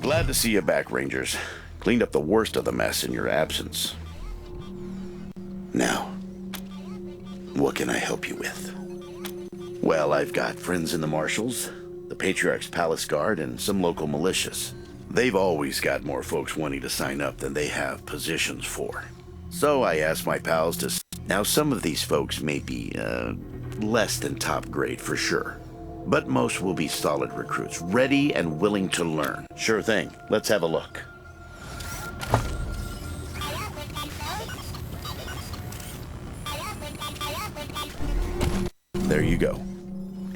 Glad to see you back, Rangers. Cleaned up the worst of the mess in your absence. Now, what can I help you with? Well, I've got friends in the Marshals, the Patriarch's Palace Guard, and some local militias. They've always got more folks wanting to sign up than they have positions for. So I asked my pals to... Now, some of these folks may be, less than top grade for sure. But most will be solid recruits, ready and willing to learn. Sure thing. Let's have a look. There you go.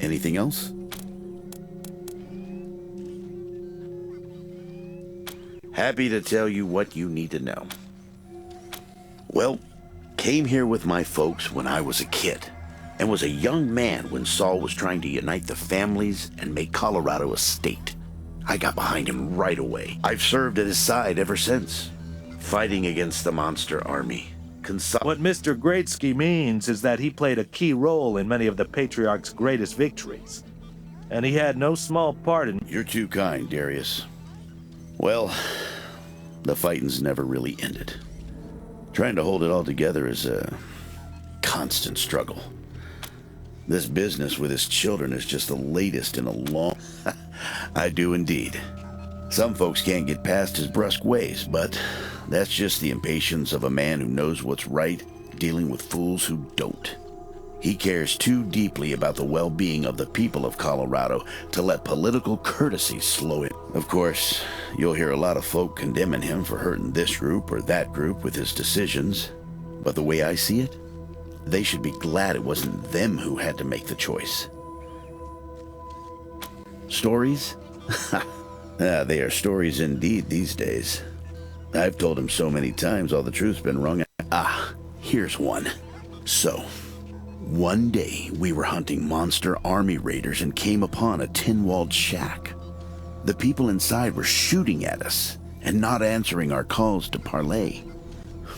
Anything else? Happy to tell you what you need to know. Well, came here with my folks when I was a kid, and was a young man when Saul was trying to unite the families and make Colorado a state. I got behind him right away. I've served at his side ever since, fighting against the monster army. What Mr. Greatsky means is that he played a key role in many of the Patriarch's greatest victories, and he had no small part in... You're too kind, Darius. Well, the fighting's never really ended. Trying to hold it all together is a constant struggle. This business with his children is just the latest in a long... I do indeed. Some folks can't get past his brusque ways, but that's just the impatience of a man who knows what's right, dealing with fools who don't. He cares too deeply about the well-being of the people of Colorado to let political courtesy slow it. Of course, you'll hear a lot of folk condemning him for hurting this group or that group with his decisions, but the way I see it, they should be glad it wasn't them who had to make the choice. Stories? They are stories indeed these days. I've told him so many times all the truth's been wrung out. Here's one. So, one day we were hunting monster army raiders and came upon a tin-walled shack. The people inside were shooting at us and not answering our calls to parley.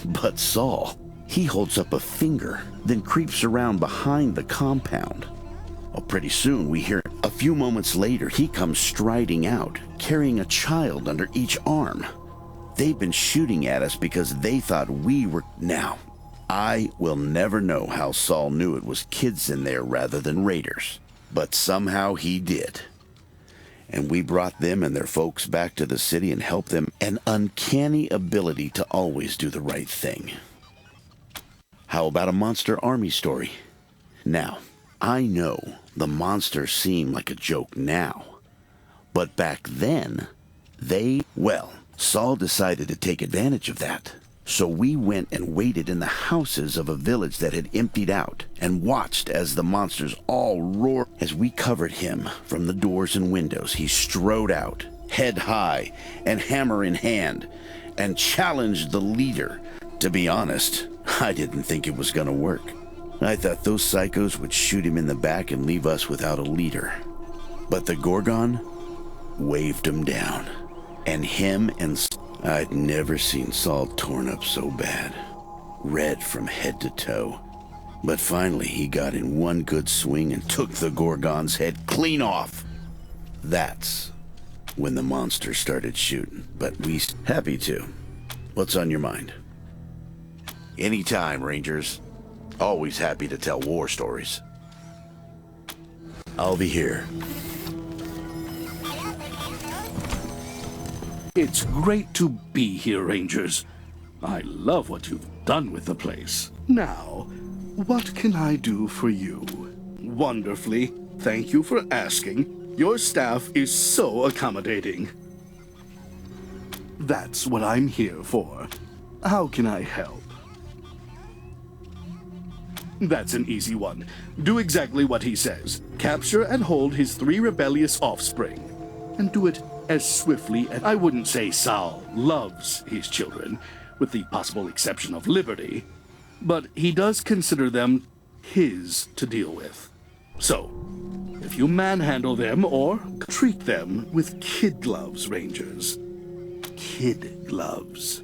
But Saul, he holds up a finger, then creeps around behind the compound. Well, pretty soon we hear... A few moments later, he comes striding out, carrying a child under each arm. They've been shooting at us because they thought we were... Now, I will never know how Saul knew it was kids in there rather than raiders. But somehow he did. And we brought them and their folks back to the city and helped them. An uncanny ability to always do the right thing. How about a monster army story? Now, I know the monsters seem like a joke now, but back then, well, Saul decided to take advantage of that. So we went and waited in the houses of a village that had emptied out and watched as the monsters all roared. As we covered him from the doors and windows, he strode out, head high and hammer in hand, and challenged the leader. To be honest, I didn't think it was gonna work. I thought those psychos would shoot him in the back and leave us without a leader. But the Gorgon waved him down. And him and... I'd never seen Saul torn up so bad. Red from head to toe. But finally he got in one good swing and took the Gorgon's head clean off. That's when the monster started shooting. But we... Happy to. What's on your mind? Anytime, Rangers. Always happy to tell war stories. I'll be here. It's great to be here, Rangers. I love what you've done with the place. Now, what can I do for you? Wonderfully. Thank you for asking. Your staff is so accommodating. That's what I'm here for. How can I help? That's an easy one. Do exactly what he says. Capture and hold his 3 rebellious offspring. And do it as swiftly as... I wouldn't say Saul loves his children, with the possible exception of Liberty, but he does consider them his to deal with. So, if you manhandle them or treat them with kid gloves, Rangers. Kid gloves.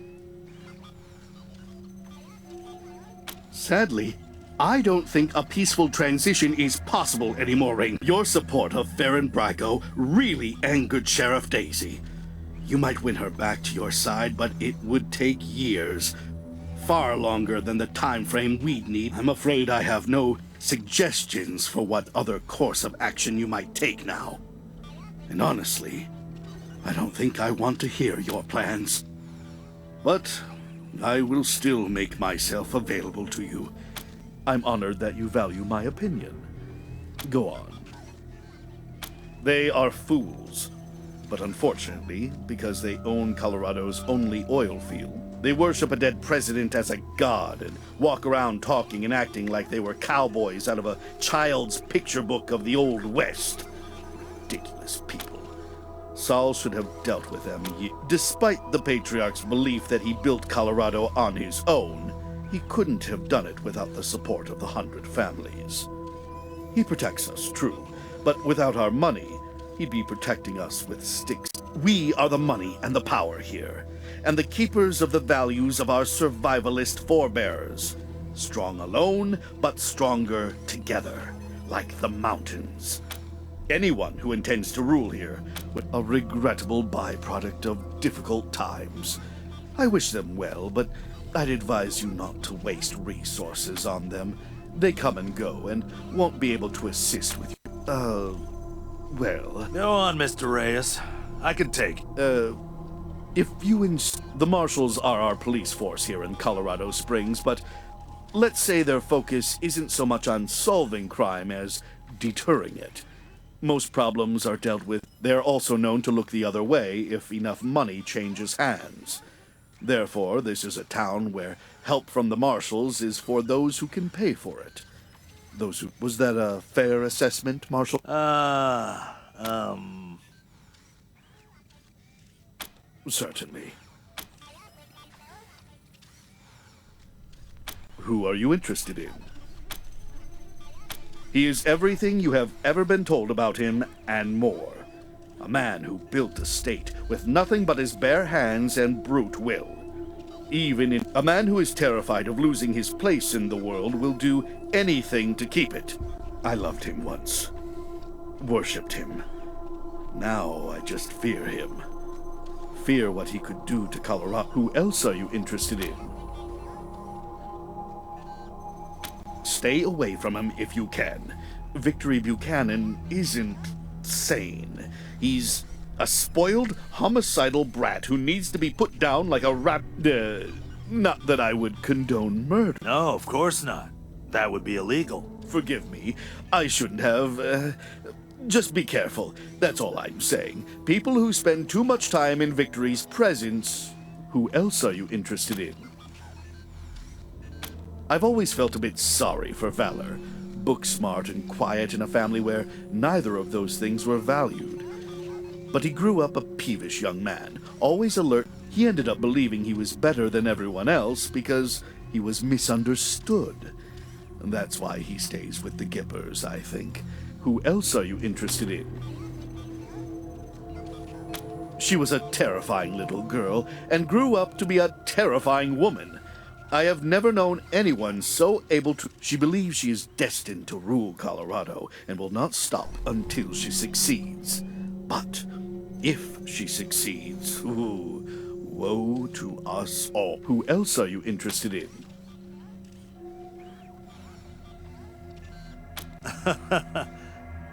Sadly, I don't think a peaceful transition is possible anymore, Rain. Your support of Farron Braco really angered Sheriff Daisy. You might win her back to your side, but it would take years. Far longer than the time frame we'd need. I'm afraid I have no suggestions for what other course of action you might take now. And honestly, I don't think I want to hear your plans. But I will still make myself available to you. I'm honored that you value my opinion. Go on. They are fools. But unfortunately, because they own Colorado's only oil field, they worship a dead president as a god and walk around talking and acting like they were cowboys out of a child's picture book of the Old West. Ridiculous people. Saul should have dealt with them. Despite the Patriarch's belief that he built Colorado on his own, he couldn't have done it without the support of the 100 families. He protects us, true, but without our money, he'd be protecting us with sticks. We are the money and the power here, and the keepers of the values of our survivalist forebears. Strong alone, but stronger together, like the mountains. Anyone who intends to rule here with a regrettable byproduct of difficult times. I wish them well, but I'd advise you not to waste resources on them. They come and go, and won't be able to assist with you. Well... Go on, Mr. Reyes. I can take it. If you the Marshals are our police force here in Colorado Springs, but let's say their focus isn't so much on solving crime as deterring it. Most problems are dealt with. They're also known to look the other way if enough money changes hands. Therefore, this is a town where help from the Marshals is for those who can pay for it. Those who... Was that a fair assessment, Marshal? Certainly. Who are you interested in? He is everything you have ever been told about him, and more. A man who built a state with nothing but his bare hands and brute will. A man who is terrified of losing his place in the world will do anything to keep it. I loved him once. Worshipped him. Now I just fear him. Fear what he could do to Colorado. Who else are you interested in? Stay away from him if you can. Victory Buchanan isn't sane. He's a spoiled, homicidal brat who needs to be put down like a rat. Not that I would condone murder. No, of course not. That would be illegal. Forgive me. I shouldn't have. Just be careful. That's all I'm saying. People who spend too much time in Victory's presence. Who else are you interested in? I've always felt a bit sorry for Valor. Book smart and quiet in a family where neither of those things were valued. But he grew up a peevish young man, always alert. He ended up believing he was better than everyone else because he was misunderstood. And that's why he stays with the Gippers, I think. Who else are you interested in? She was a terrifying little girl and grew up to be a terrifying woman. I have never known anyone so able to... She believes she is destined to rule Colorado and will not stop until she succeeds. But if she succeeds, ooh, woe to us all. Who else are you interested in?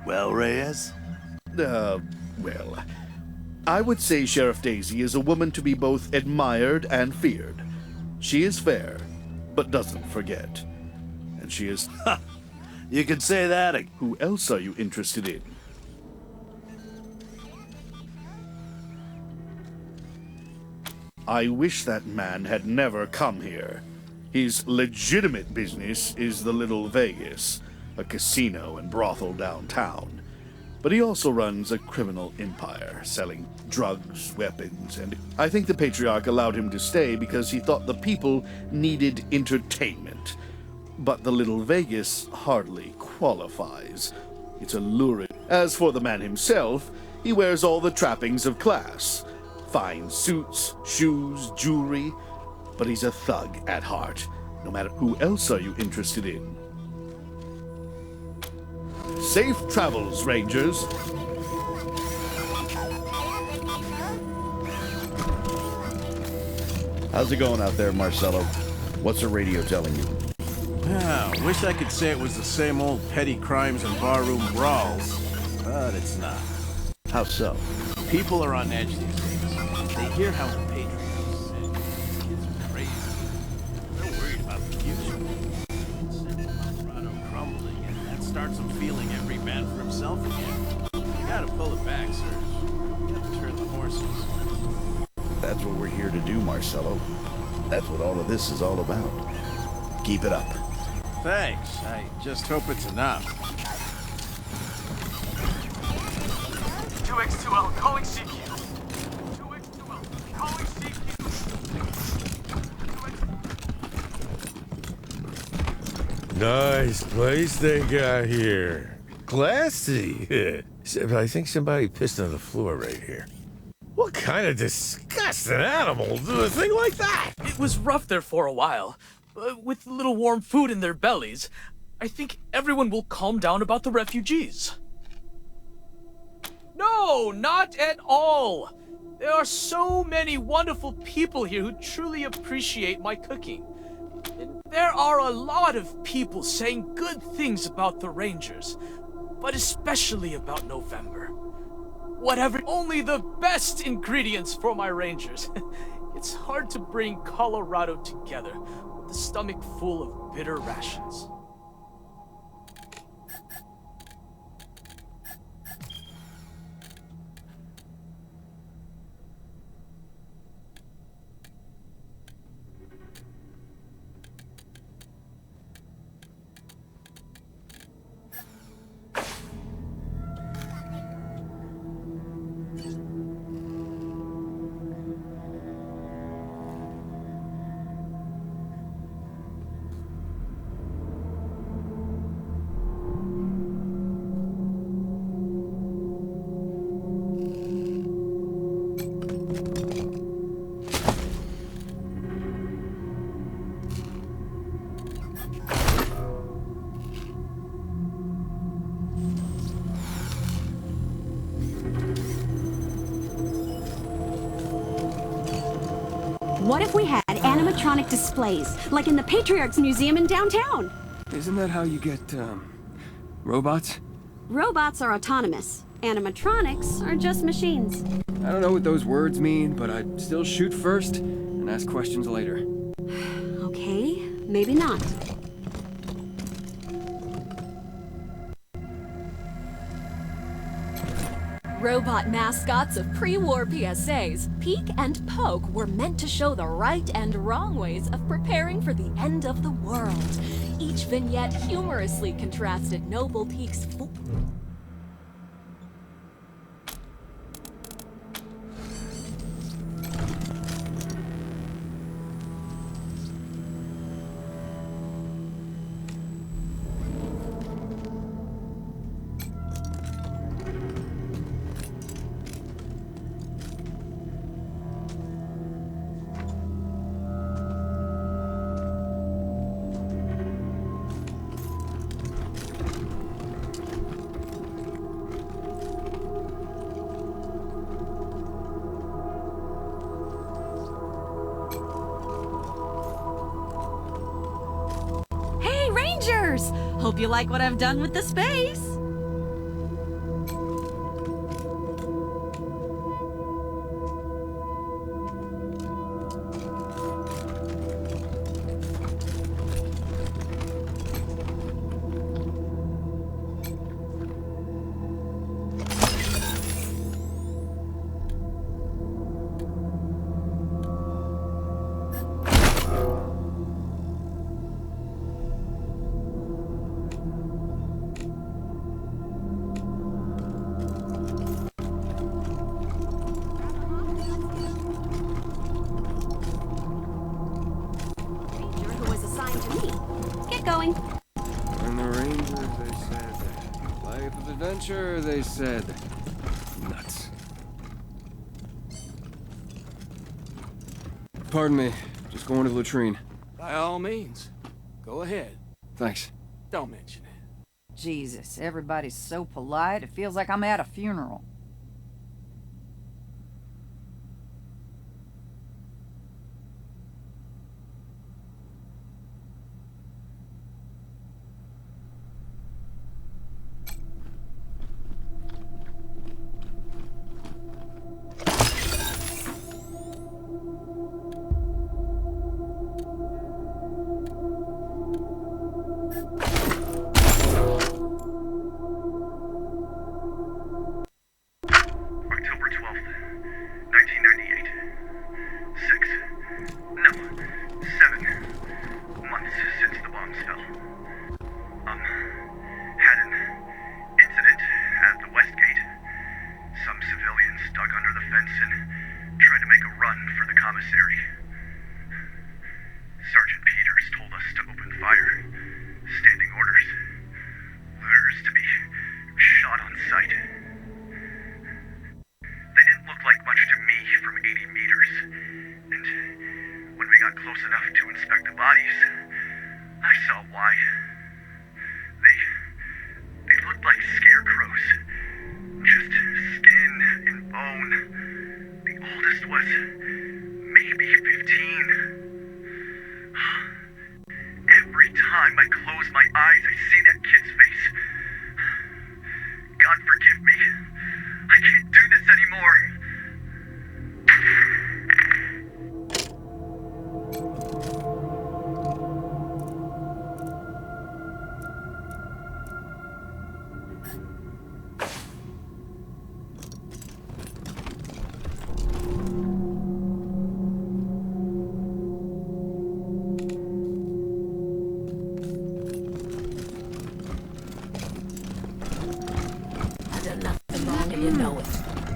Well, Reyes? Well, I would say Sheriff Daisy is a woman to be both admired and feared. She is fair, but doesn't forget. And she is... You can say that again. Who else are you interested in? I wish that man had never come here. His legitimate business is the Little Vegas, a casino and brothel downtown. But he also runs a criminal empire, selling drugs, weapons, and I think the Patriarch allowed him to stay because he thought the people needed entertainment. But the Little Vegas hardly qualifies. It's alluring. As for the man himself, he wears all the trappings of class. Fine suits, shoes, jewelry, but he's a thug at heart. No matter who else are you interested in? Safe travels, Rangers. How's it going out there, Marcelo? What's the radio telling you? Wish I could say it was the same old petty crimes and barroom brawls, but it's not. How so? People are on edge these days. They hear how the Patriots said kids are crazy. They're worried about the future. Colorado crumbling, and that starts them feeling every man for himself again. You gotta pull it back, sir. You gotta turn the horses. That's what we're here to do, Marcelo. That's what all of this is all about. Keep it up. Thanks. I just hope it's enough. 2x2L calling CQ. 2x2L calling CQ. Nice place they got here. Classy. I think somebody pissed on the floor right here. What kind of disgusting animal would do a thing like that? It was rough there for a while. With a little warm food in their bellies, I think everyone will calm down about the refugees. No, not at all. There are so many wonderful people here who truly appreciate my cooking. And there are a lot of people saying good things about the Rangers, but especially about November. Whatever, only the best ingredients for my Rangers. It's hard to bring Colorado together with a stomach full of bitter rations. What if we had animatronic displays, like in the Patriarch's Museum in downtown? Isn't that how you get, robots? Robots are autonomous. Animatronics are just machines. I don't know what those words mean, but I'd still shoot first and ask questions later. Okay, maybe not. Robot mascots of pre-war PSAs, Peek and Poke were meant to show the right and wrong ways of preparing for the end of the world. Each vignette humorously contrasted Noble Peek's Hope you like what I've done with the space. Adventure, they said. Nuts. Pardon me. Just going to the latrine. By all means. Go ahead. Thanks. Don't mention it. Jesus, everybody's so polite, it feels like I'm at a funeral.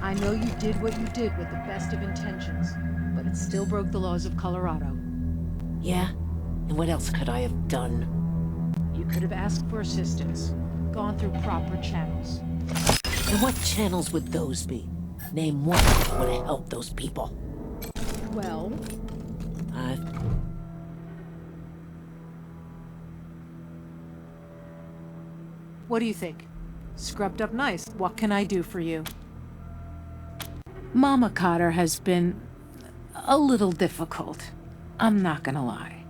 I know you did what you did with the best of intentions, but it still broke the laws of Colorado. Yeah? And what else could I have done? You could have asked for assistance, gone through proper channels. And what channels would those be? Name one that would have helped those people. Well... What do you think? Scrubbed up nice. What can I do for you? Mama Cotter has been a little difficult. I'm not gonna lie.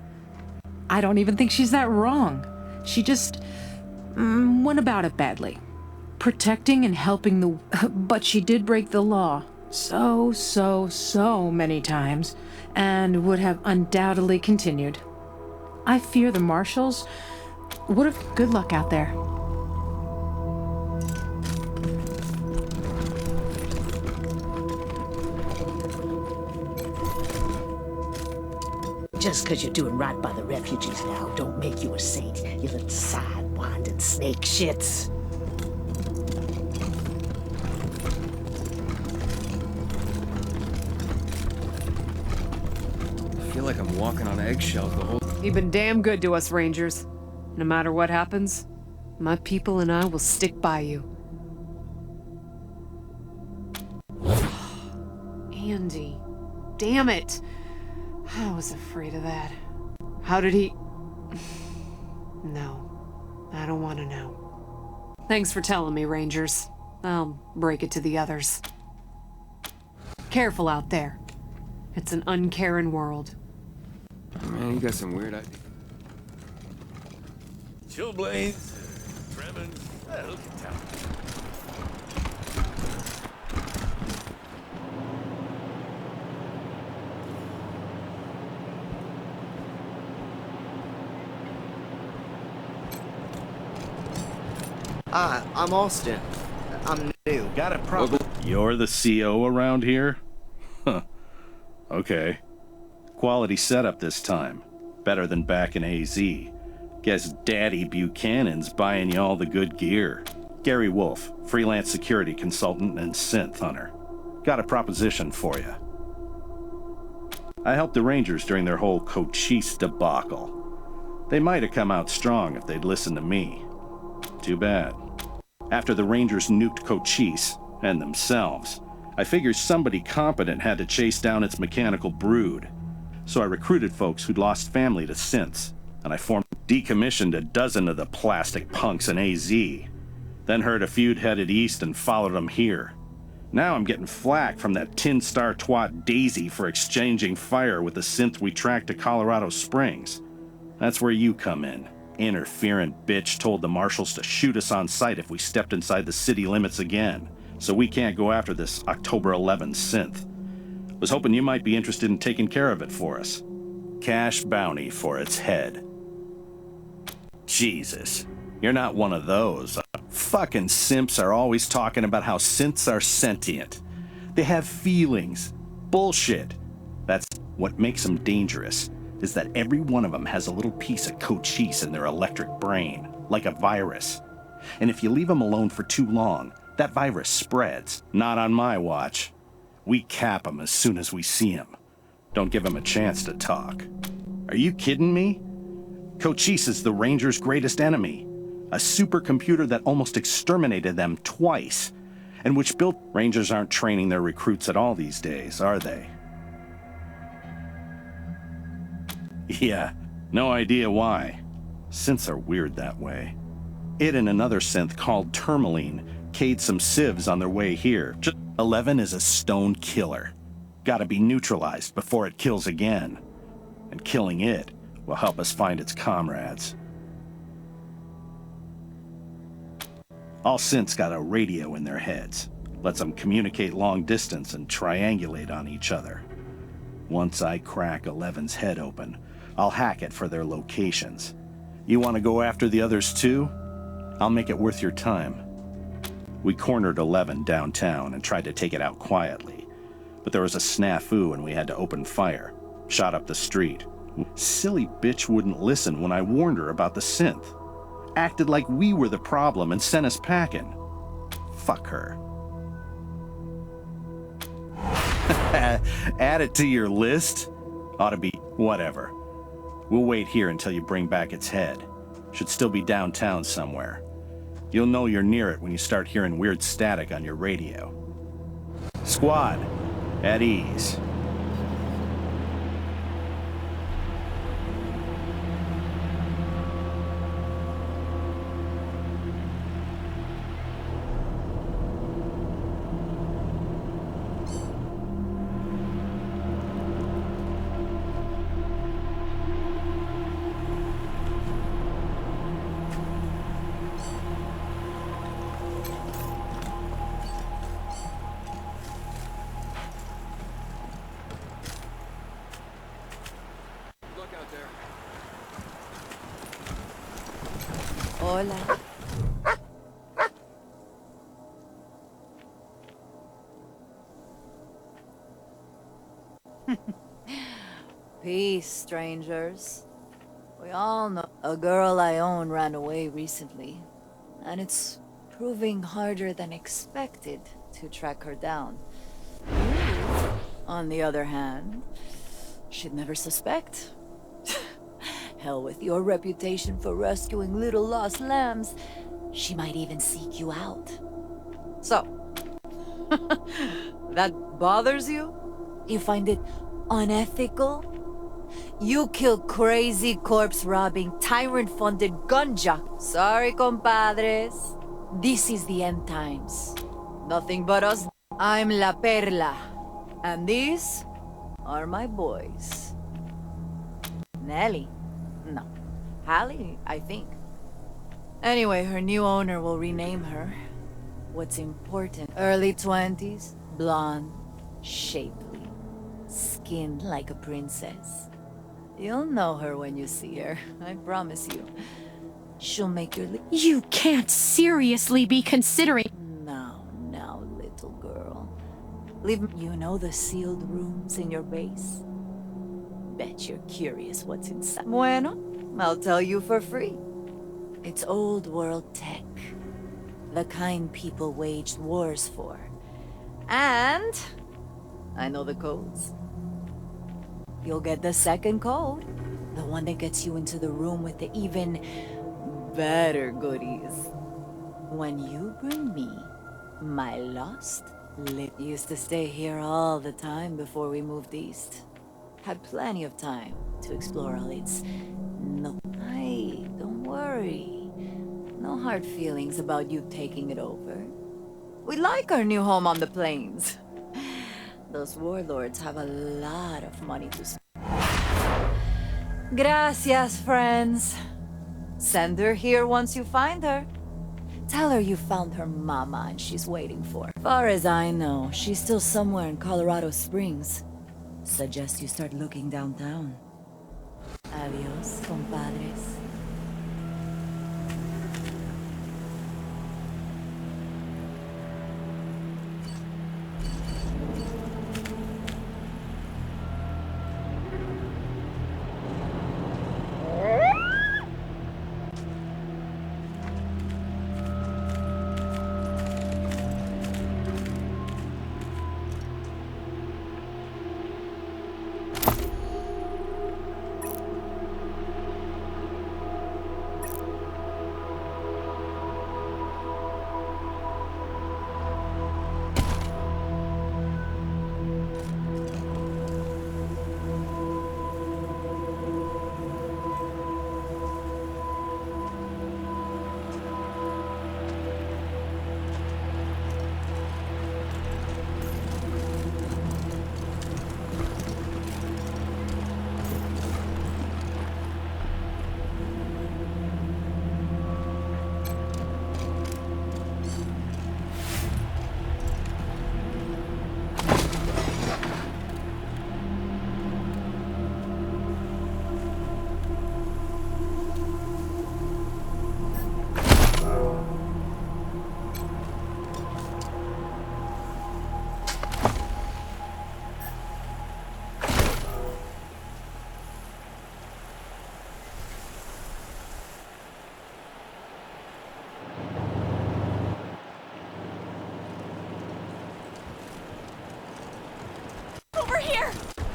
I don't even think she's that wrong. She just went about it badly. Protecting and helping the... But she did break the law. So many times. And would have undoubtedly continued. I fear the marshals would have good luck out there. Just because you're doing right by the refugees now don't make you a saint, you little sidewinding snake shits. I feel like I'm walking on eggshells the whole... You've been damn good to us, Rangers. No matter what happens, my people and I will stick by you. Andy. Damn it! I was afraid of that. How did he... No. I don't want to know. Thanks for telling me, Rangers. I'll break it to the others. Careful out there. It's an uncaring world. Man, you got some weird ideas. Chillblains, Tremens, look at town. Hi, I'm Austin. I'm new. Got a problem. You're the CO around here? Huh. Okay. Quality setup this time. Better than back in AZ. Guess Daddy Buchanan's buying you all the good gear. Gary Wolf, freelance security consultant and synth hunter. Got a proposition for you. I helped the Rangers during their whole Cochise debacle. They might have come out strong if they'd listened to me. Too bad. After the Rangers nuked Cochise, and themselves, I figured somebody competent had to chase down its mechanical brood. So I recruited folks who'd lost family to synths, and I decommissioned a dozen of the plastic punks in AZ. Then heard a feud headed east and followed them here. Now I'm getting flack from that tin star twat Daisy for exchanging fire with the synth we tracked to Colorado Springs. That's where you come in. Interferent bitch told the marshals to shoot us on sight if we stepped inside the city limits again, so we can't go after this October 11 synth. Was hoping you might be interested in taking care of it for us. Cash bounty for its head. Jesus, you're not one of those. Fucking simps are always talking about how synths are sentient. They have feelings. Bullshit. That's what makes them dangerous, is that every one of them has a little piece of Cochise in their electric brain, like a virus. And if you leave them alone for too long, that virus spreads. Not on my watch. We cap them as soon as we see them. Don't give them a chance to talk. Are you kidding me? Cochise is the Rangers' greatest enemy. A supercomputer that almost exterminated them twice. And which built... Rangers aren't training their recruits at all these days, are they? Yeah, no idea why. Synths are weird that way. It and another synth called Tourmaline K'd some civs on their way here. 11 is a stone killer. Gotta be neutralized before it kills again. And killing it will help us find its comrades. All synths got a radio in their heads. Lets them communicate long distance and triangulate on each other. Once I crack 11's head open, I'll hack it for their locations. You want to go after the others too? I'll make it worth your time. We cornered 11 downtown and tried to take it out quietly, but there was a snafu and we had to open fire. Shot up the street. Silly bitch wouldn't listen when I warned her about the synth. Acted like we were the problem and sent us packing. Fuck her. Add it to your list? Ought to be whatever. We'll wait here until you bring back its head. Should still be downtown somewhere. You'll know you're near it when you start hearing weird static on your radio. Squad, at ease. Hola. Peace, strangers. We all know a girl I own ran away recently, and it's proving harder than expected to track her down. You, on the other hand, should never suspect. Hell with your reputation for rescuing little lost lambs. She might even seek you out. So, that bothers you? You find it unethical? You kill crazy corpse-robbing, tyrant-funded gunja. Sorry, compadres. This is the end times. Nothing but us. I'm La Perla. And these are my boys. Nelly. No. Hallie, I think. Anyway, her new owner will rename her. What's important? Early 20s, blonde, shapely, skinned like a princess. You'll know her when you see her, I promise you. She'll make your You can't seriously be considering... Now, little girl. You know the sealed rooms in your base? Bet you're curious what's inside. Bueno, I'll tell you for free. It's old world tech. The kind people waged wars for. And I know the codes. You'll get the second code. The one that gets you into the room with the even better goodies. when you bring me my lost lip. Used to stay here all the time before we moved east. Had plenty of time to explore all its... No, hey, don't worry. No hard feelings about you taking it over. We like our new home on the plains. Those warlords have a lot of money to spend. Gracias, friends. Send her here once you find her. Tell her you found her mama and she's waiting for. Far as I know, she's still somewhere in Colorado Springs. Suggest you start looking downtown. Adios, compadres.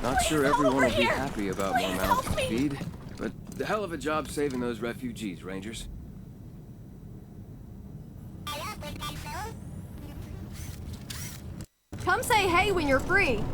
Not sure everyone will be happy about more mouths to feed, but the hell of a job saving those refugees, Rangers. Come say hey when you're free.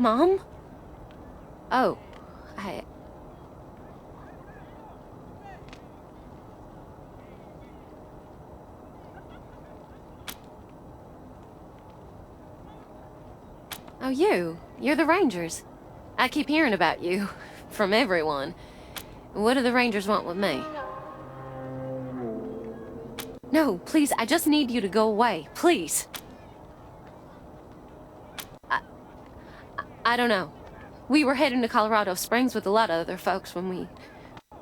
Mom? Oh, Oh, you're the Rangers. I keep hearing about you, from everyone. What do the Rangers want with me? No, please, I just need you to go away, please. I don't know. We were heading to Colorado Springs with a lot of other folks when we...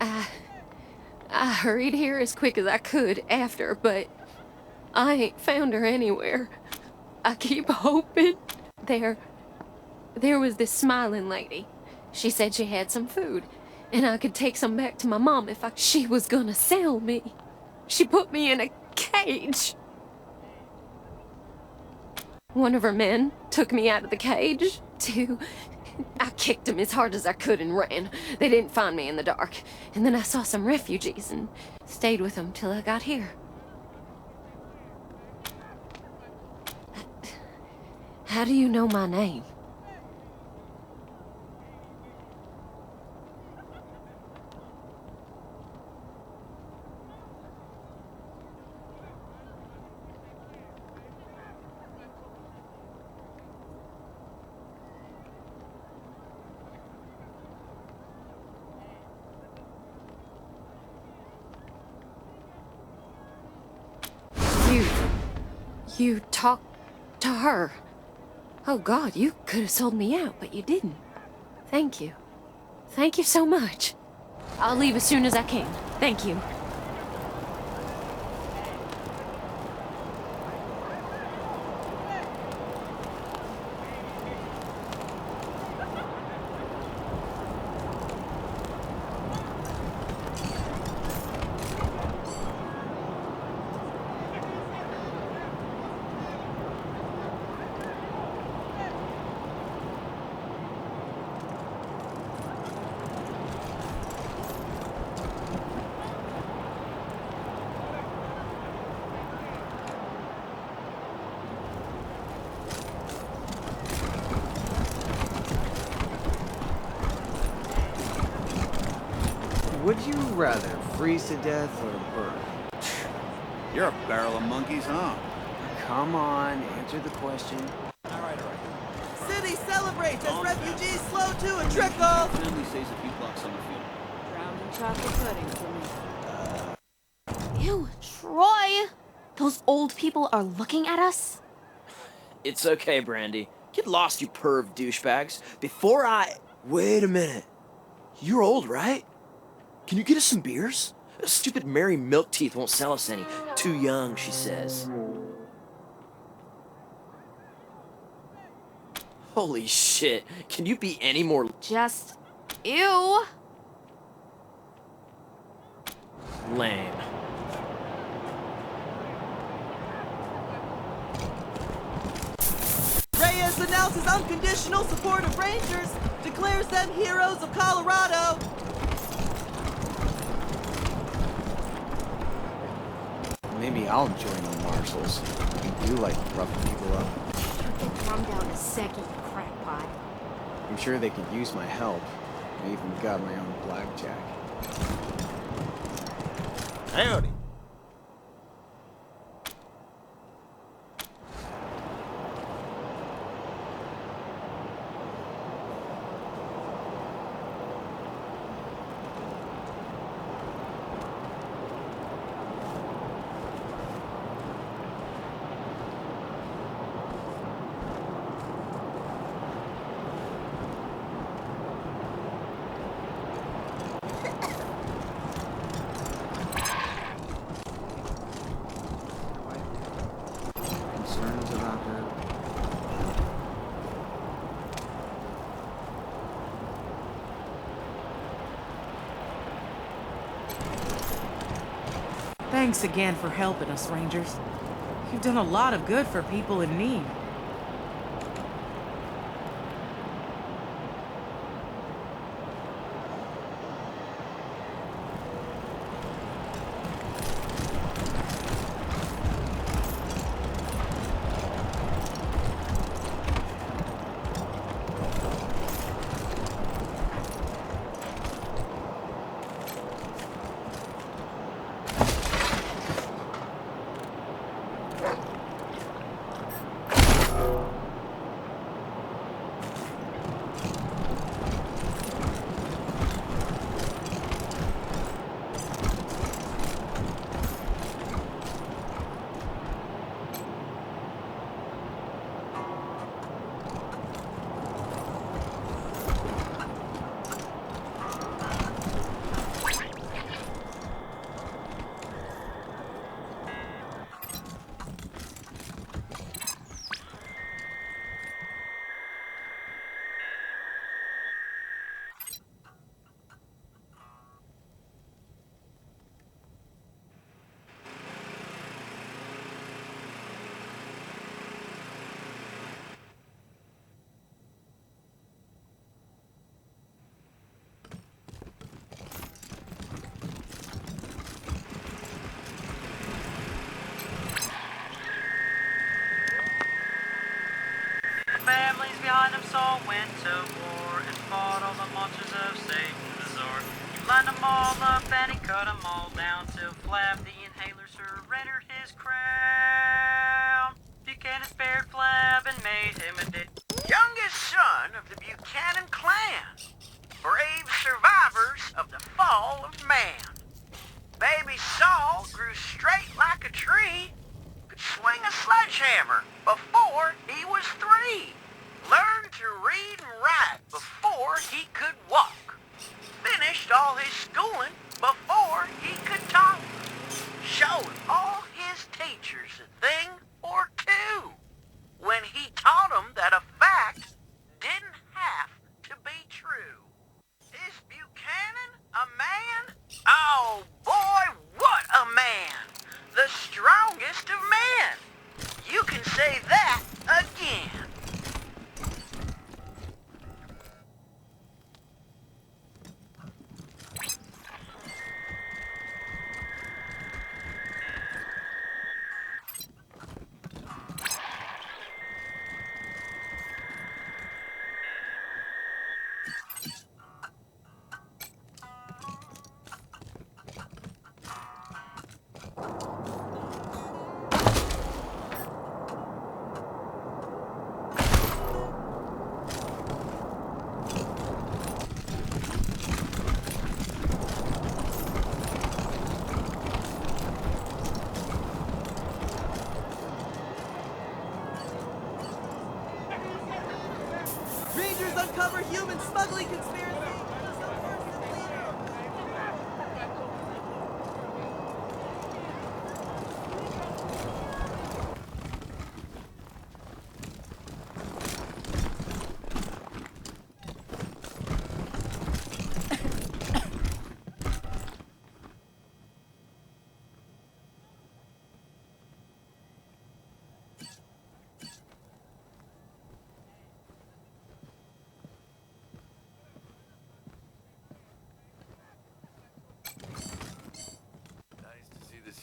I hurried here as quick as I could after, but I ain't found her anywhere. I keep hoping. There was this smiling lady. She said she had some food, and I could take some back to my mom if she was gonna sell me. She put me in a cage. One of her men took me out of the cage, I kicked him as hard as I could and ran. They didn't find me in the dark. And then I saw some refugees and stayed with them till I got here. How do you know my name? You talked to her. Oh God, you could have sold me out, but you didn't. Thank you. Thank you so much. I'll leave as soon as I can. Thank you. Would you rather freeze to death or burn? You're a barrel of monkeys, huh? Come on, answer the question. All right. City celebrates as refugees slow to a trickle. Family stays a few blocks on the field. Drowning chocolate pudding for me. Ew, Troy! Those old people are looking at us? It's okay, Brandy. Get lost, you perv douchebags. Before I... Wait a minute. You're old, right? Can you get us some beers? Stupid Mary Milkteeth won't sell us any. Too young, she says. Holy shit. Can you be any more... Just... Ew! lame? Reyes announces unconditional support of Rangers, declares them heroes of Colorado. Maybe I'll join the marshals. You do like roughing people up. Get calmed down a second, you crackpot. I'm sure they could use my help. I even got my own blackjack. Howdy. Concerns about her? Thanks again for helping us, Rangers. You've done a lot of good for people in need. Then he cut 'em all down till Flab the inhaler surrendered his crown. Buchanan spared Flab and made him a youngest son of the Buchanan clan. Brave survivors of the fall of man. Baby Saul grew straight like a tree, could swing a sledgehammer before he was 3. Learned to read and write before he could walk. Finished all his schooling before he could talk. Showed all his teachers a thing or two when he taught them that a fact didn't have to be true. Is Buchanan a man? Oh boy, what a man! The strongest of men! You can say that again. Rangers uncover human smuggling conspiracy!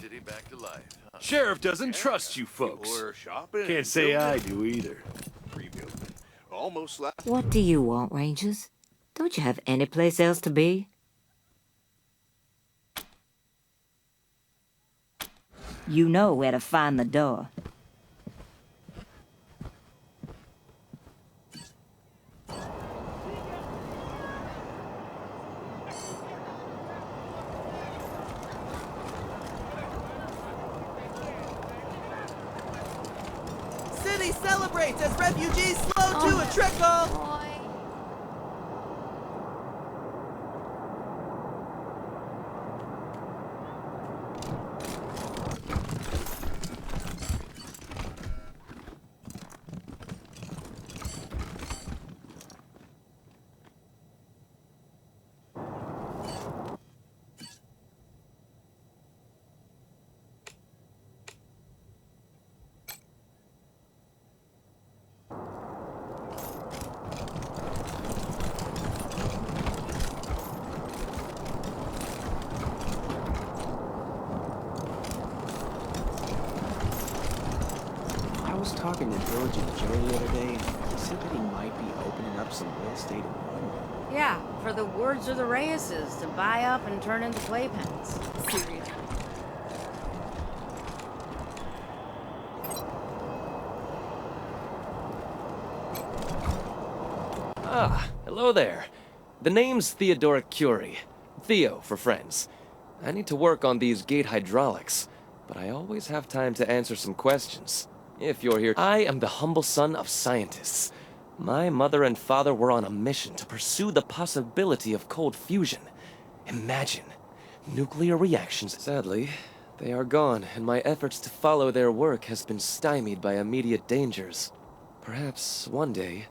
City back to life. Huh? Sheriff doesn't trust you folks. We're shopping. Can't say I do either. Rebuilding. Almost last. What do you want, Rangers? Don't you have any place else to be? You know where to find the door. City celebrates as refugees slow to a trickle! I was talking to George and Joe the other day, and he said that he might be opening up some real estate in London. Yeah, for the words of the Reyes's to buy up and turn into playpens. Seriously. Ah, hello there. The name's Theodoric Curie. Theo for friends. I need to work on these gate hydraulics, but I always have time to answer some questions. If you're here, I am the humble son of scientists. My mother and father were on a mission to pursue the possibility of cold fusion. Imagine, nuclear reactions. Sadly, they are gone, and my efforts to follow their work has been stymied by immediate dangers. Perhaps one day,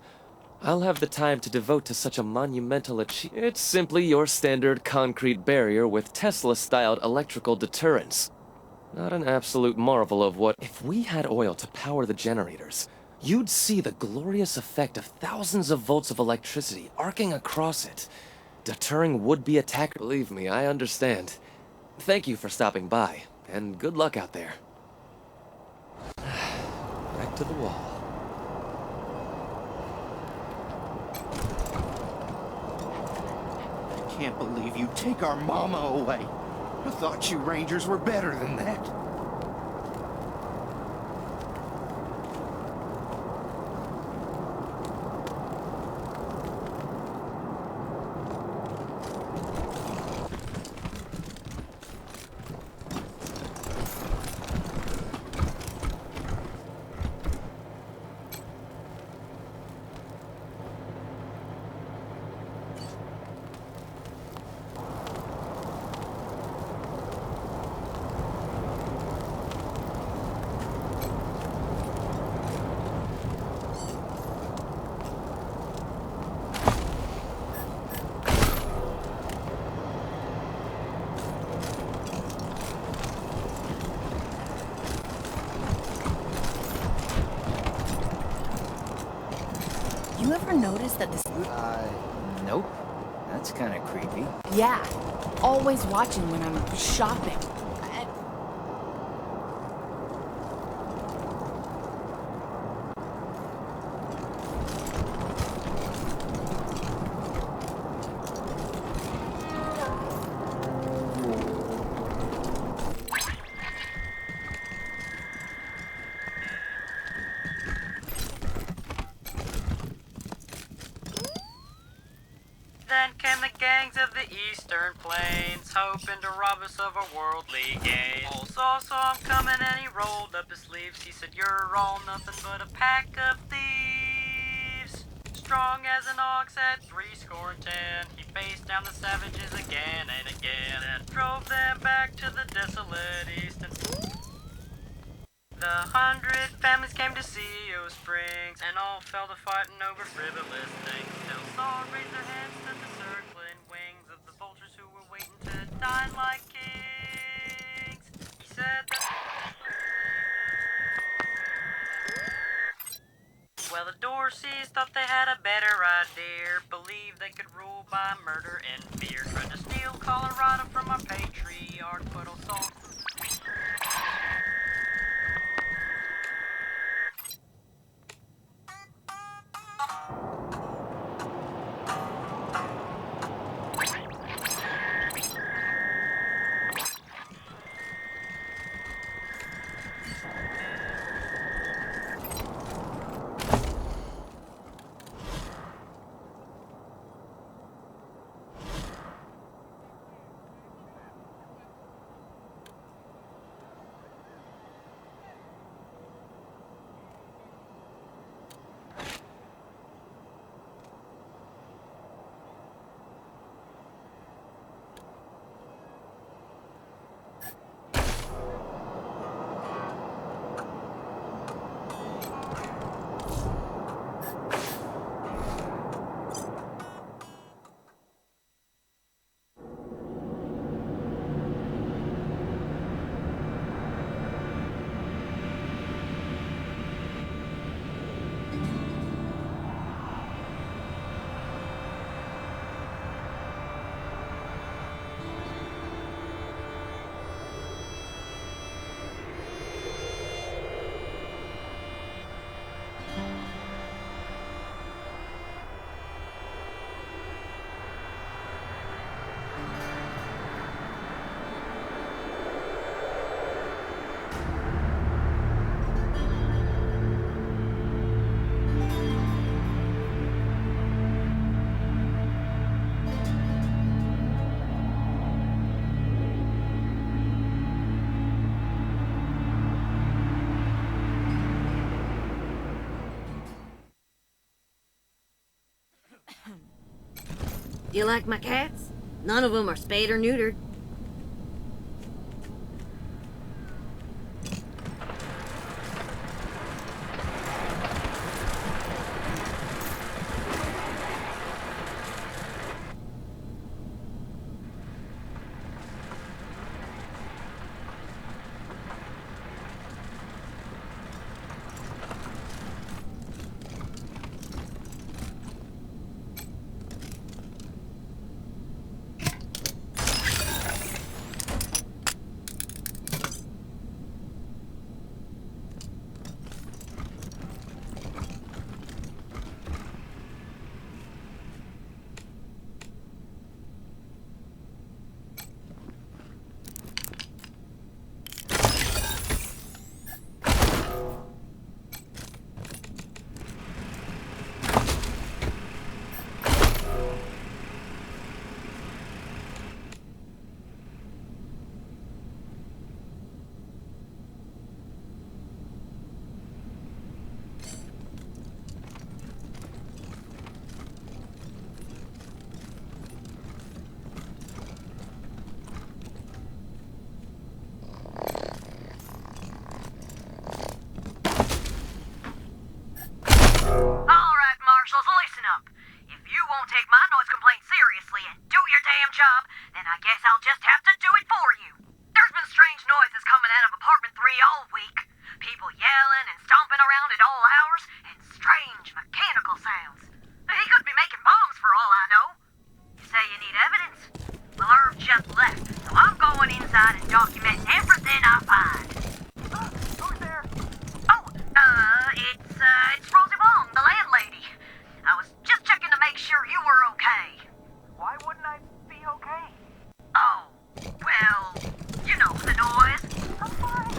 I'll have the time to devote to such a monumental achievement. It's simply your standard concrete barrier with Tesla-styled electrical deterrence. Not an absolute marvel of what... If we had oil to power the generators, you'd see the glorious effect of thousands of volts of electricity arcing across it, deterring would-be attackers. Believe me, I understand. Thank you for stopping by, and good luck out there. Back to the wall. can't believe you take our mama away. I thought you Rangers were better than that. You ever notice that this... Nope. That's kind of creepy. Yeah, always watching when I'm shopping. Then came the gangs of the eastern plains, hoping to rob us of our worldly gains. Paul saw him coming and he rolled up his sleeves. He said, "You're all nothing but a pack of thieves." Strong as an ox at 70, he faced down the savages again and again, and drove them back to the desolate east. And the 100 families came to CO Springs, and all fell to fighting over frivolous things. Till Saul raised their hands to the circling wings of the vultures who were waiting to dine like kings. He said that... Well, the Dorseys thought they had a better idea. Believed they could rule by murder and fear. Tried to steal Colorado from our patriarch, but all Saul... Do you like my cats? None of them are spayed or neutered. damn job, then I guess I'll just have to do it for you. There's been strange noises coming out of apartment 3 all week. People yelling and stomping around at all hours, and strange mechanical sounds. He could be making bombs for all I know. You say you need evidence? Well, Irv just left, so I'm going inside and documenting everything I find. Who's there? Oh, it's Rosie Wong, the landlady. I was just checking to make sure you were okay. Why wouldn't I be okay? Oh, well, you know the noise. I'm fine.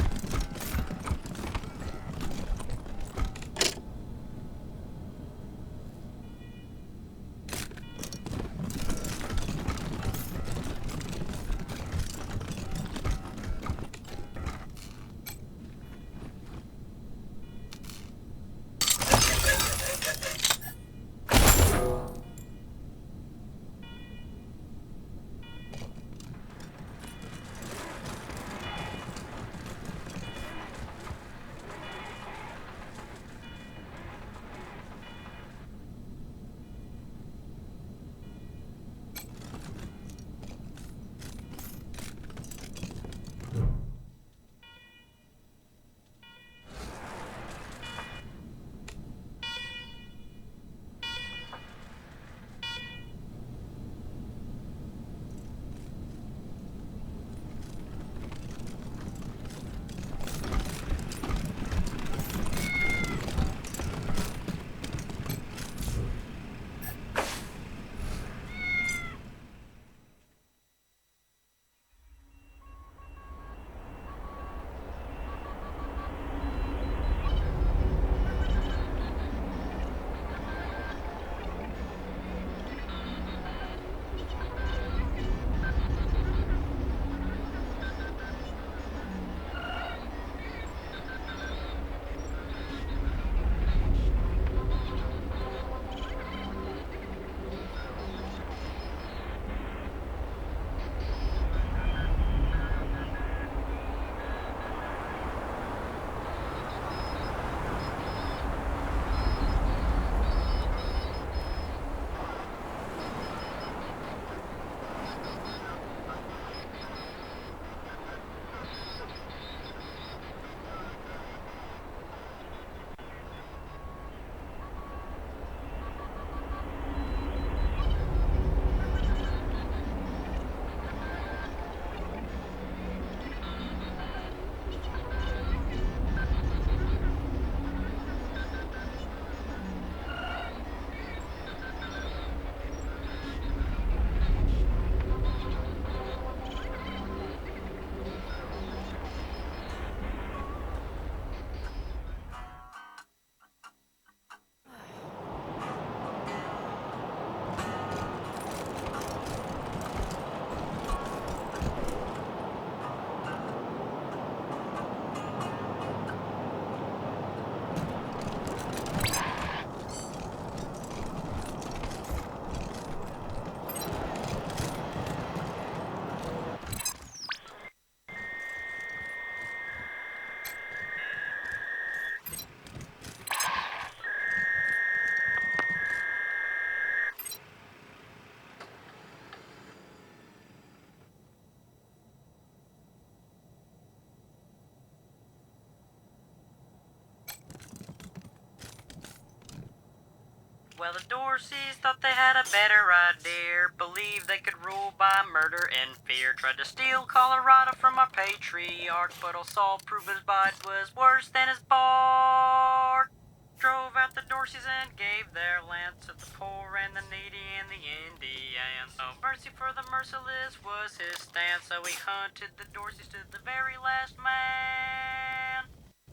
Well, the Dorseys thought they had a better idea. Believed they could rule by murder and fear. Tried to steal Colorado from our patriarch, but all Saul proved his bite was worse than his bark. Drove out the Dorseys and gave their land to the poor and the needy and the Indians. No mercy for the merciless was his stance, so he hunted the Dorseys to the very last man.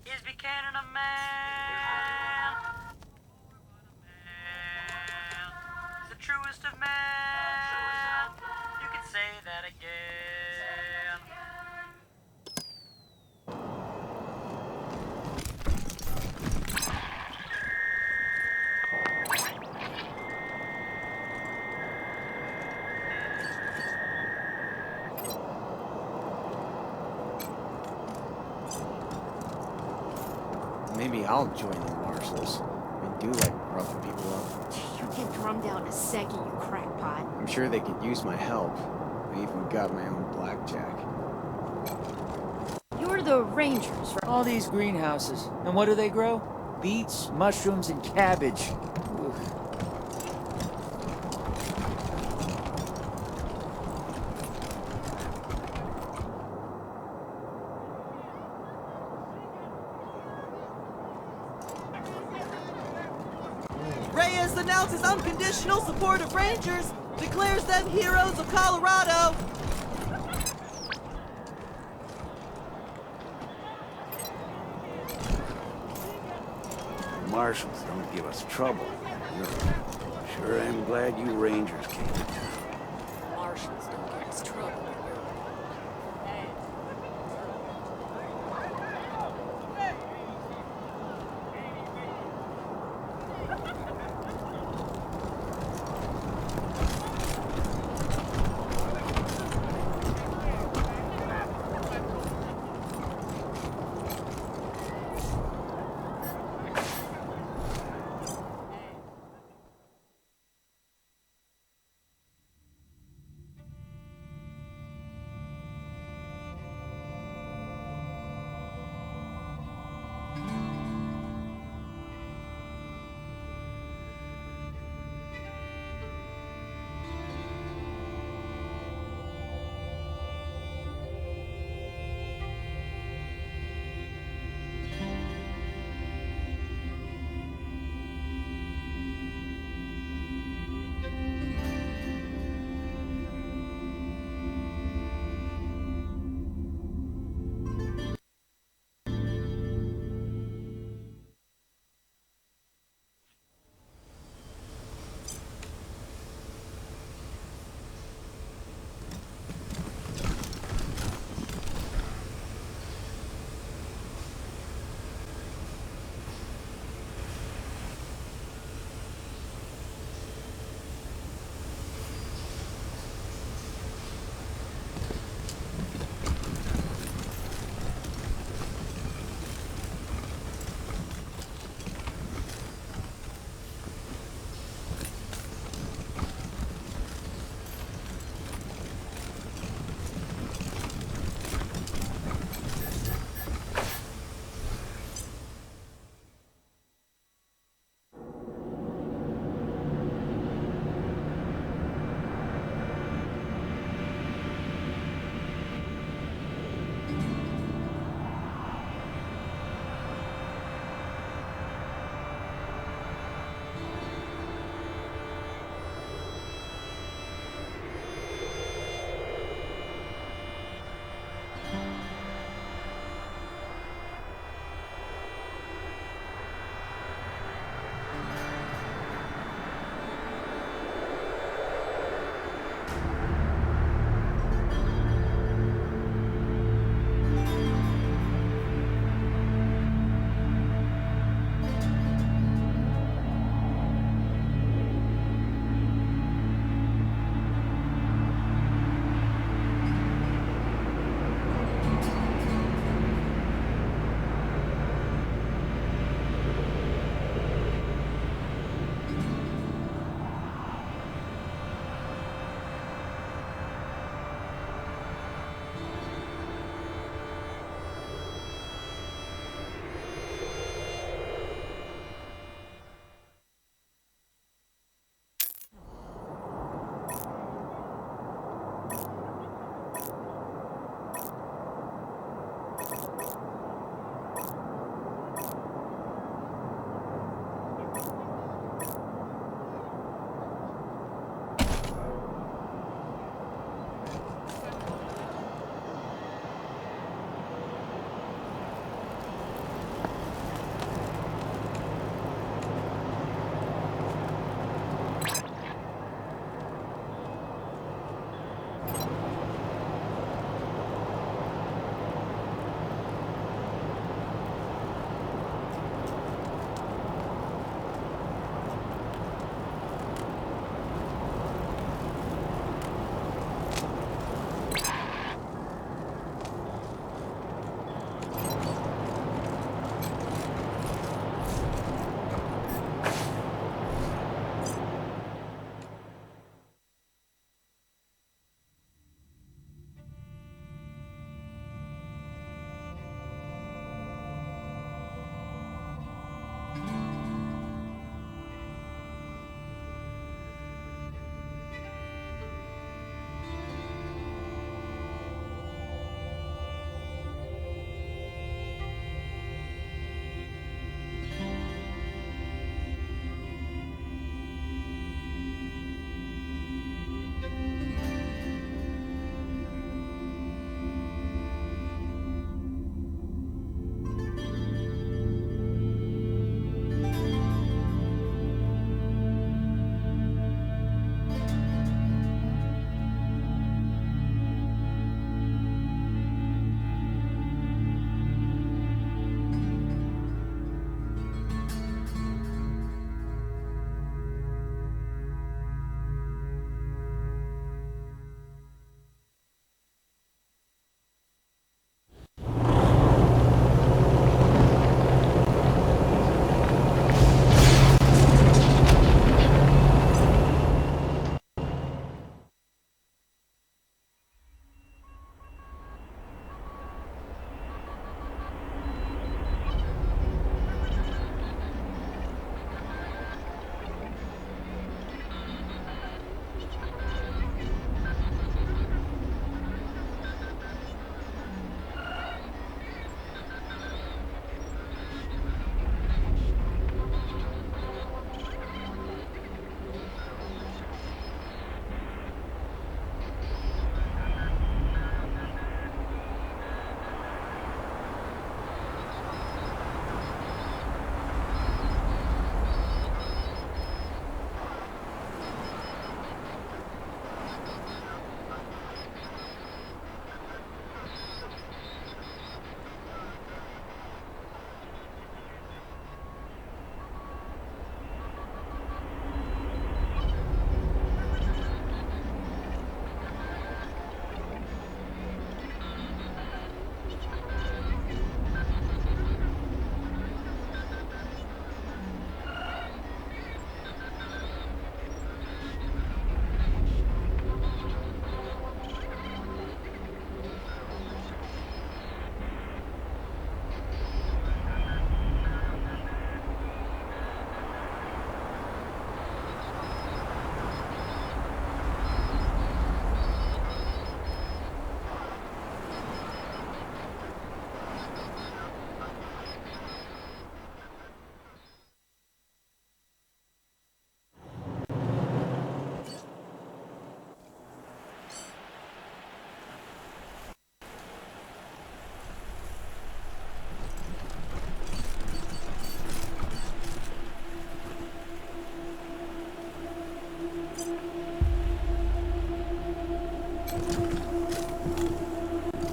Is Buchanan a man? The truest of men. You can say that again. Maybe I'll join the marshals and do like roughing people up. You get drummed out in a second, you crackpot. I'm sure they could use my help. I even got my own blackjack. You're the rangers, right? All these greenhouses. And what do they grow? Beets, mushrooms, and cabbage. Oof. Reyes announces unconditional support of Rangers, declares them heroes of Colorado. Marshals don't give us trouble. No. Sure am glad you Rangers came to town. Marshals don't give us trouble.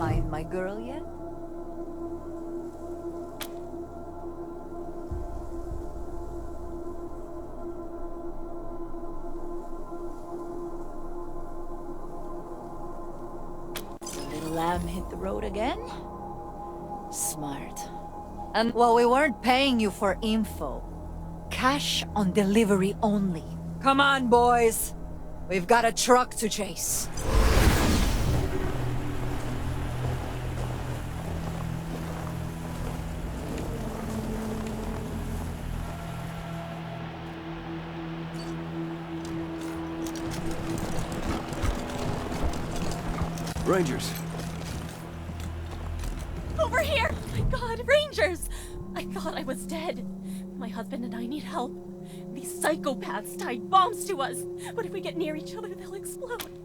find my girl yet? The little lamb hit the road again? Smart. And well, we weren't paying you for info. Cash on delivery only. Come on, boys. We've got a truck to chase. Rangers. Over here! My God, Rangers! I thought I was dead. My husband and I need help. These psychopaths tied bombs to us. But if we get near each other, they'll explode.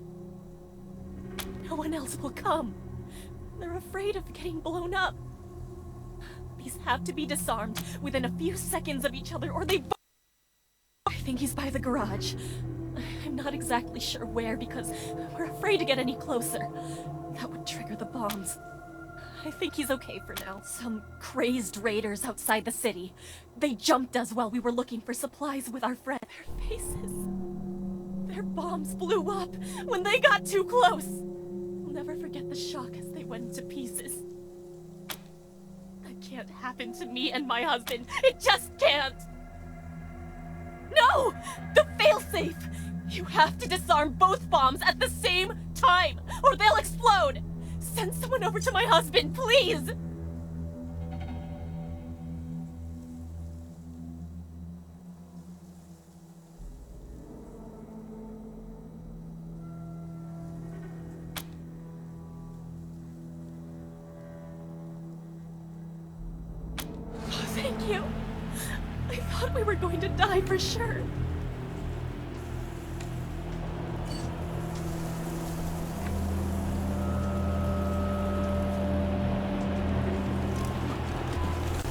No one else will come. They're afraid of getting blown up. These have to be disarmed within a few seconds of each other, or they... I think he's by the garage. I'm not exactly sure where, because we're afraid to get any closer. That would trigger the bombs. I think he's okay for now. Some crazed raiders outside the city. They jumped us while we were looking for supplies with our friend. Their faces. Their bombs blew up when they got too close. I'll never forget the shock as they went to pieces. That can't happen to me and my husband. It just can't. No! The failsafe! You have to disarm both bombs at the same time, or they'll explode! Send someone over to my husband, please! Oh, thank you. I thought we were going to die for sure.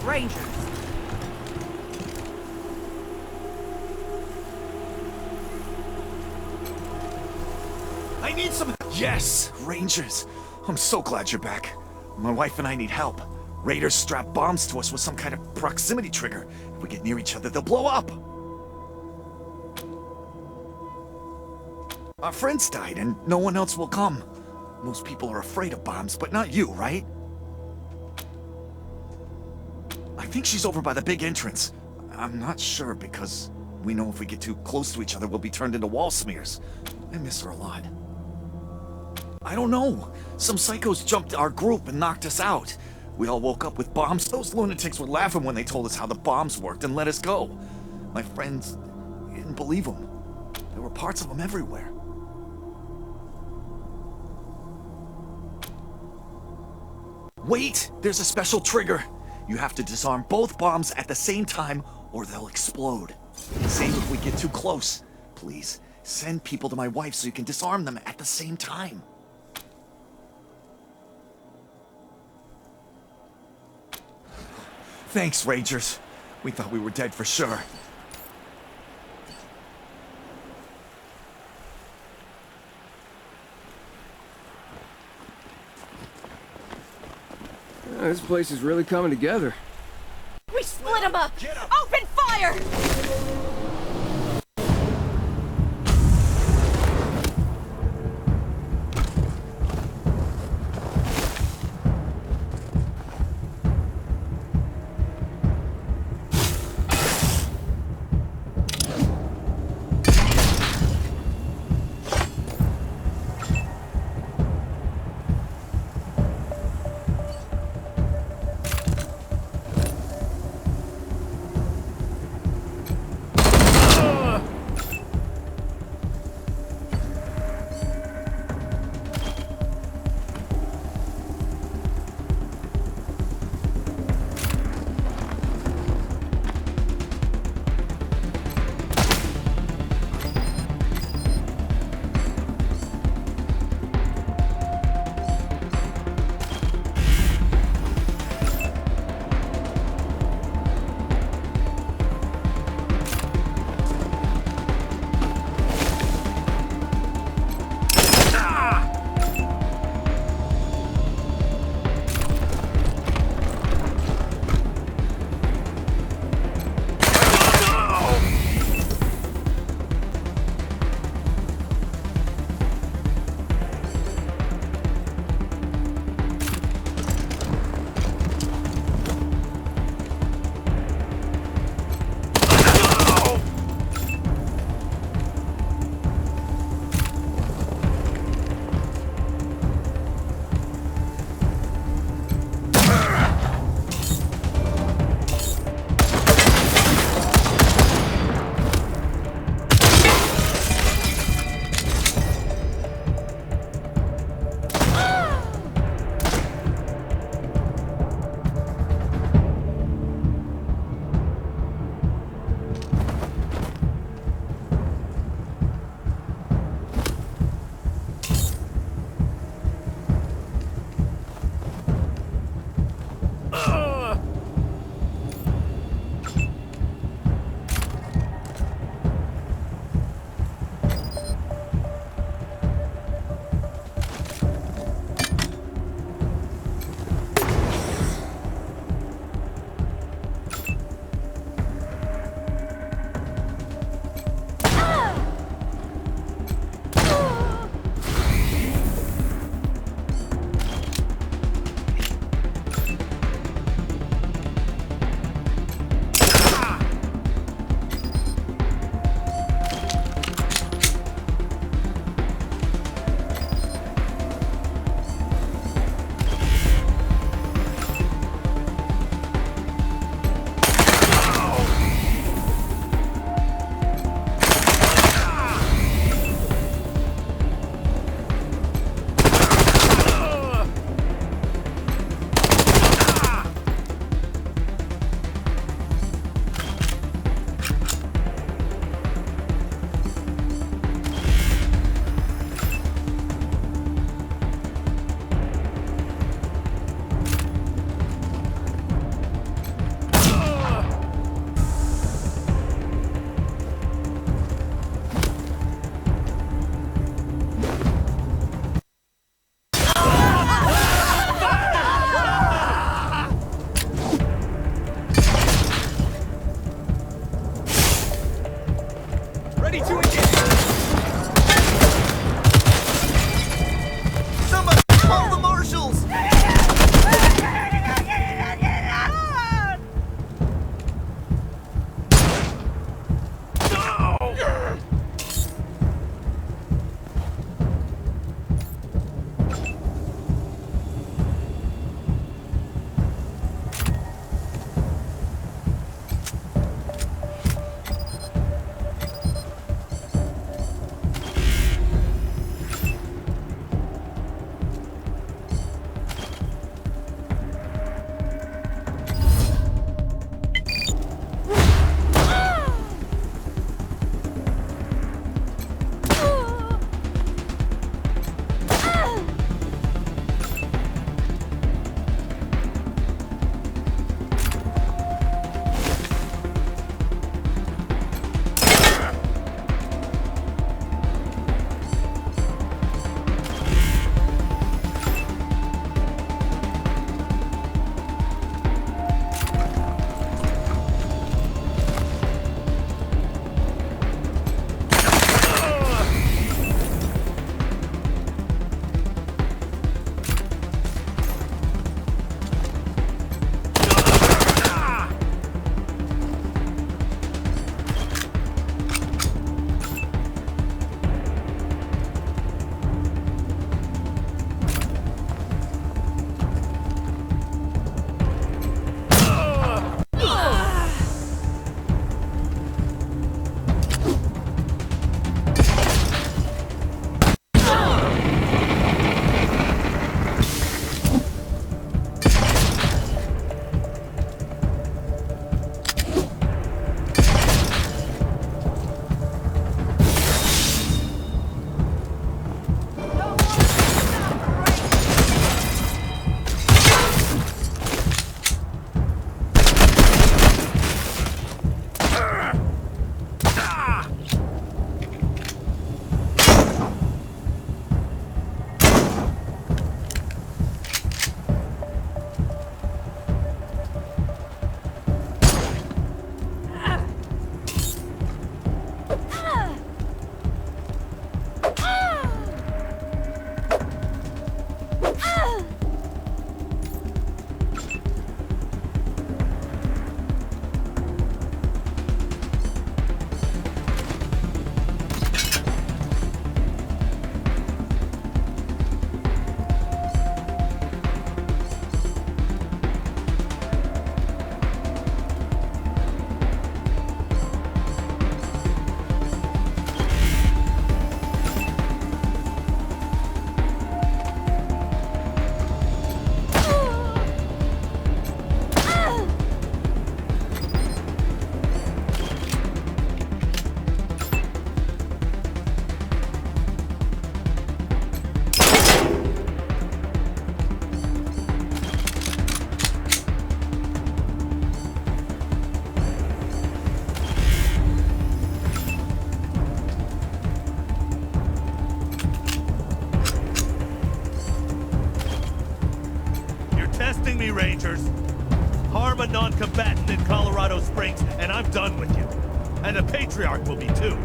Rangers. I need some... Yes, Rangers. I'm so glad you're back. My wife and I need help. Raiders strap bombs to us with some kind of proximity trigger. If we get near each other, they'll blow up. Our friends died and no one else will come. Most people are afraid of bombs, but not you, right? I think she's over by the big entrance. I'm not sure because we know if we get too close to each other, we'll be turned into wall smears. I miss her a lot. I don't know. Some psychos jumped our group and knocked us out. We all woke up with bombs. Those lunatics were laughing when they told us how the bombs worked and let us go. My friends didn't believe them. There were parts of them everywhere. Wait! There's a special trigger. You have to disarm both bombs at the same time or they'll explode. Same if we get too close. Please, send people to my wife so you can disarm them at the same time. Thanks, Rangers. We thought we were dead for sure. This place is really coming together. We split them up! Open fire! me, Rangers. Harm a non-combatant in Colorado Springs, and I'm done with you. And the Patriarch will be too.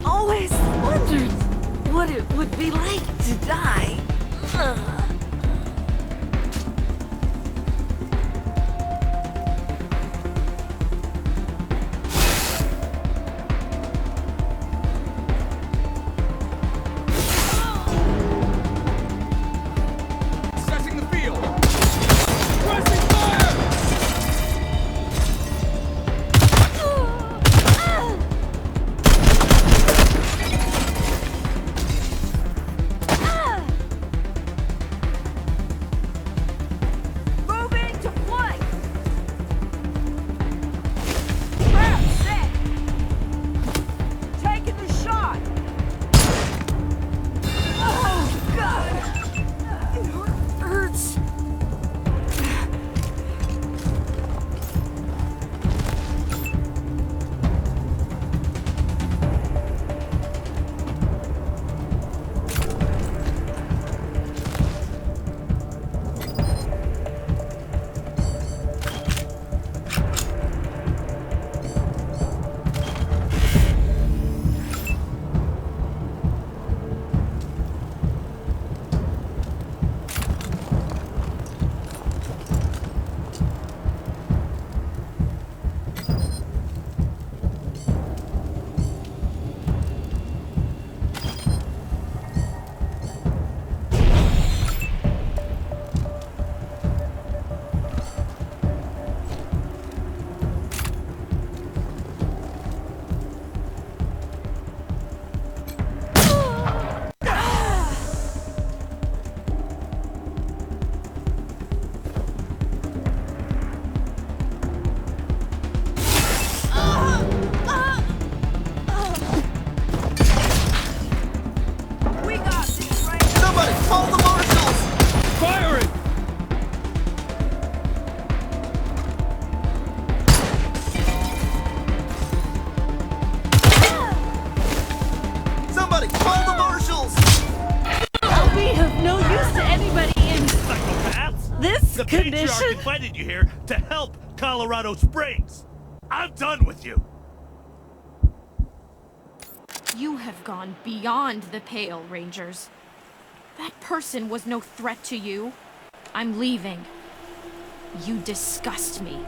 Always wondered what it would be like to die. Assessing the field. Pressing fire! Moving to flank. Trap set. Taking the shot. Oh God, it hurts. We got this, right? Somebody call the marshals! Firing! Somebody call the marshals! I'll be of no use to anybody in Psychopaths! this The condition. Patriarch invited you here to help Colorado Springs. I'm done with you. You have gone beyond the pale, Rangers. That person was no threat to you. I'm leaving. You disgust me.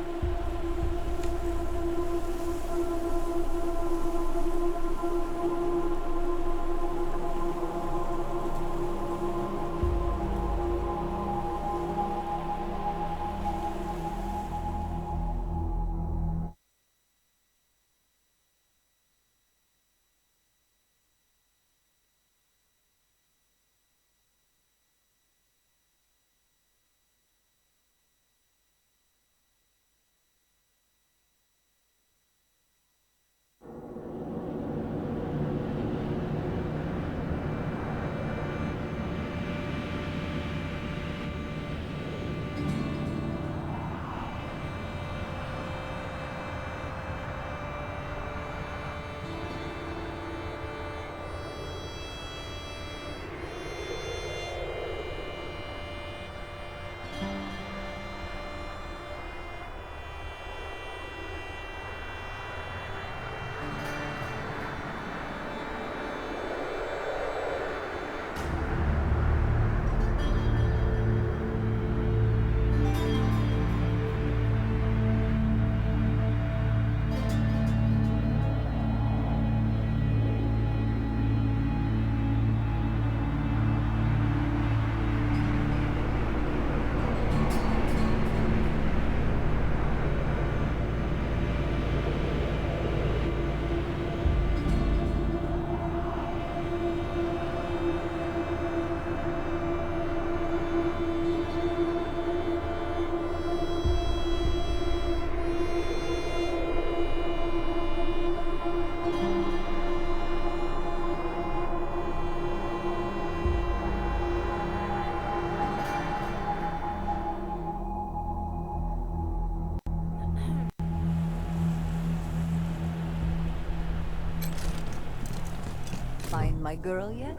find my girl yet?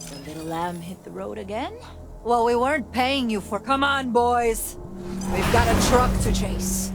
The little lamb hit the road again? Well, we weren't paying you for... Come on, boys! We've got a truck to chase.